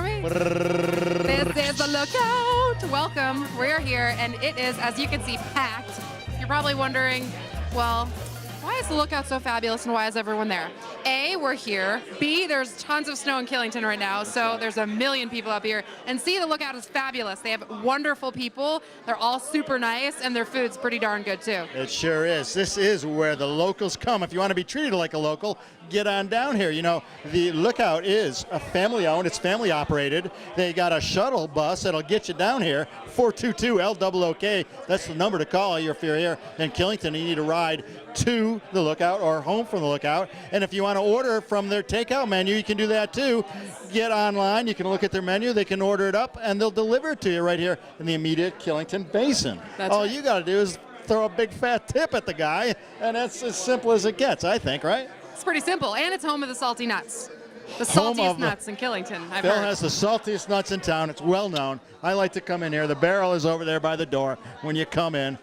me? This is the Lookout. Welcome. We're here, and it is, as you can see, packed. You're probably wondering, well, why is the Lookout so fabulous and why is everyone there? A, we're here. B, there's tons of snow in Killington right now, so there's a million people up here. And C, the Lookout is fabulous. They have wonderful people. They're all super nice, and their food's pretty darn good, too. It sure is. This is where the locals come. If you want to be treated like a local, get on down here. You know, the Lookout is a family-owned. It's family-operated. They got a shuttle bus that'll get you down here, 422-LOOK. That's the number to call if you're here in Killington and you need a ride to the Lookout or home from the Lookout. And if you want to order from their takeout menu, you can do that too. Get online. You can look at their menu. They can order it up, and they'll deliver it to you right here in the immediate Killington Basin. All you got to do is throw a big fat tip at the guy, and that's as simple as it gets, I think, right? It's pretty simple, and it's home of the salty nuts. The saltiest nuts in Killington, I've Phil heard. has the saltiest nuts in town. It's well known. I like to come in here. The barrel is over there by the door. When you come in,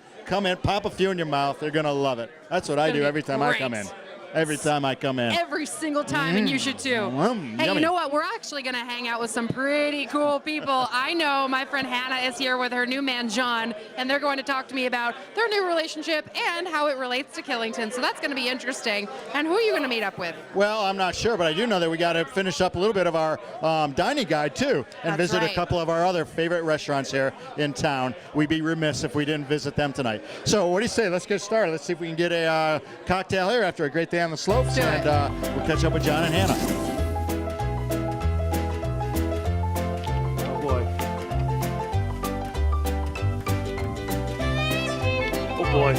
pop a few in your mouth. They're going to love it. That's what I do every time I come in. Every time I come in. Every single time, and you should too. Hey, yummy. you know what? We're actually going to hang out with some pretty cool people. I know my friend Hannah is here with her new man, John, and they're going to talk to me about their new relationship and how it relates to Killington. So that's going to be interesting. And who are you going to meet up with? Well, I'm not sure, but I do know that we got to finish up a little bit of our dining guide, too, and visit a couple of our other favorite restaurants here in town. We'd be remiss if we didn't visit them tonight. So what do you say? Let's get started. Let's see if we can get a cocktail here after a great day on the slopes, and we'll catch up with John and Hannah. Oh, boy. Oh, boy.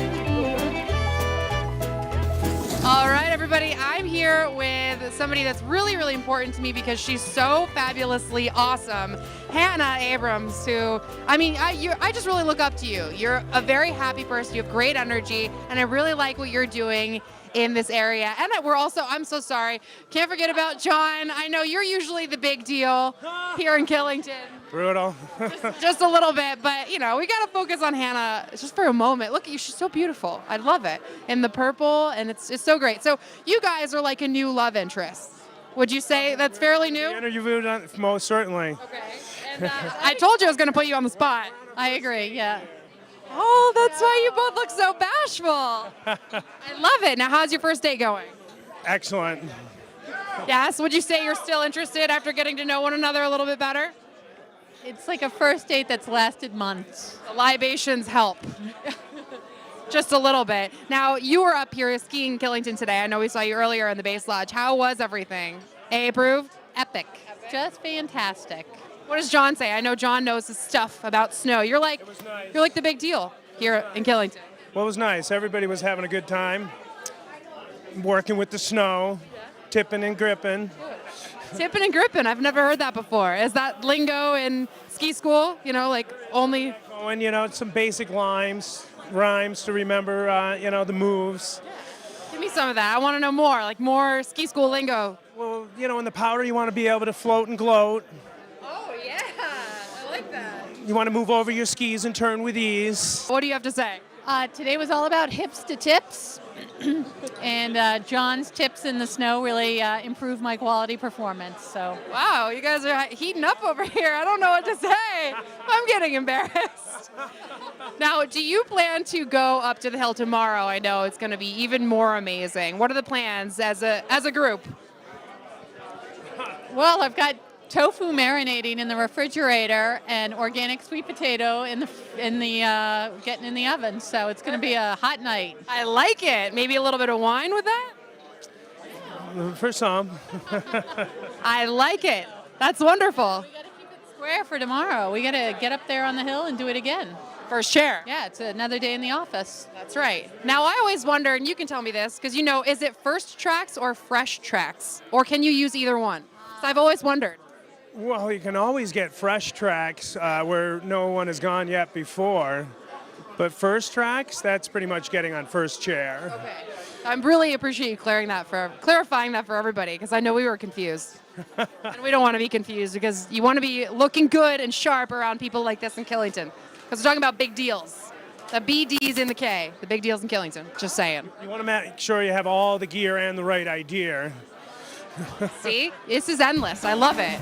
All right, everybody, I'm here with somebody that's really, really important to me because she's so fabulously awesome. Hannah Abrams, who, I mean, I just really look up to you. You're a very happy person. You have great energy, and I really like what you're doing in this area. And I'm so sorry, can't forget about John. I know you're usually the big deal here in Killington. Brutal. just a little bit, but you know, we gotta focus on Hannah just for a moment. Look at you, she's so beautiful. I love it. In the purple, and it's so great. So you guys are like a new love interest. Would you say that's fairly new? Interviewed most certainly. Okay. And I told you I was gonna put you on the spot. I agree, yeah. Oh, that's why you both look so bashful. I love it. Now, how's your first date going? Excellent. Yes? Would you say you're still interested after getting to know one another a little bit better? It's like a first date that's lasted months. The libations help. Just a little bit. Now, you were up here skiing in Killington today. I know we saw you earlier in the base lodge. How was everything? A approved? Epic. Just fantastic. What does John say? I know John knows his stuff about snow. You're like the big deal here in Killington. Well, it was nice. Everybody was having a good time. Working with the snow, tipping and gripping. Tipping and gripping. I've never heard that before. Is that lingo in ski school? You know, like only... Oh, and, you know, some basic rhymes to remember, you know, the moves. Give me some of that. I want to know more, like more ski school lingo. Well, you know, in the powder, you want to be able to float and gloat. Oh, yeah. I like that. You want to move over your skis and turn with ease. What do you have to say? Today was all about hips to tips. And John's tips in the snow really improved my quality performance. So Wow, you guys are heating up over here. I don't know what to say. I'm getting embarrassed. Now, do you plan to go up to the hill tomorrow? I know it's going to be even more amazing. What are the plans as a group? well, I've got tofu marinating in the refrigerator and organic sweet potato getting in the oven. So it's going to be a hot night. I like it. Maybe a little bit of wine with that? For some. I like it. That's wonderful. We got to keep it square for tomorrow. We got to get up there on the hill and do it again. First chair. Yeah, it's another day in the office. That's right. Now, I always wonder, and you can tell me this, because you know, is it first tracks or fresh tracks? Or can you use either one? So I've always wondered. Well, you can always get fresh tracks where no one has gone yet before. But first tracks, that's pretty much getting on first chair. Okay. I really appreciate you clarifying that for everybody, because I know we were confused. And we don't want to be confused, because you want to be looking good and sharp around people like this in Killington. Because we're talking about big deals. The BD's in the K, the big deals in Killington. Just saying. You want to make sure you have all the gear and the right idea. See? This is endless. I love it.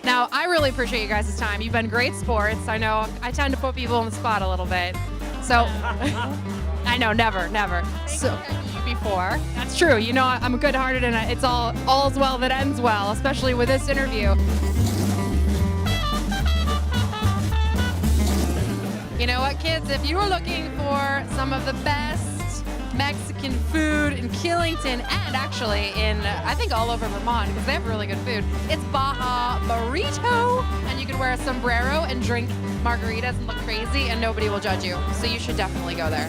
Now, Now, I really appreciate you guys' time. You've been great sports. I know I tend to put people on the spot a little bit. So, I know, never. So, I've met you before. that's true. You know, I'm good-hearted, and it's all's well that ends well, especially with this interview. You know what, kids? If you are looking for some of the best Mexican food in Killington, and actually in, I think, all over Vermont, because they have really good food, it's Baja Burrito, and you can wear a sombrero and drink margaritas and look crazy, and nobody will judge you. So you should definitely go there.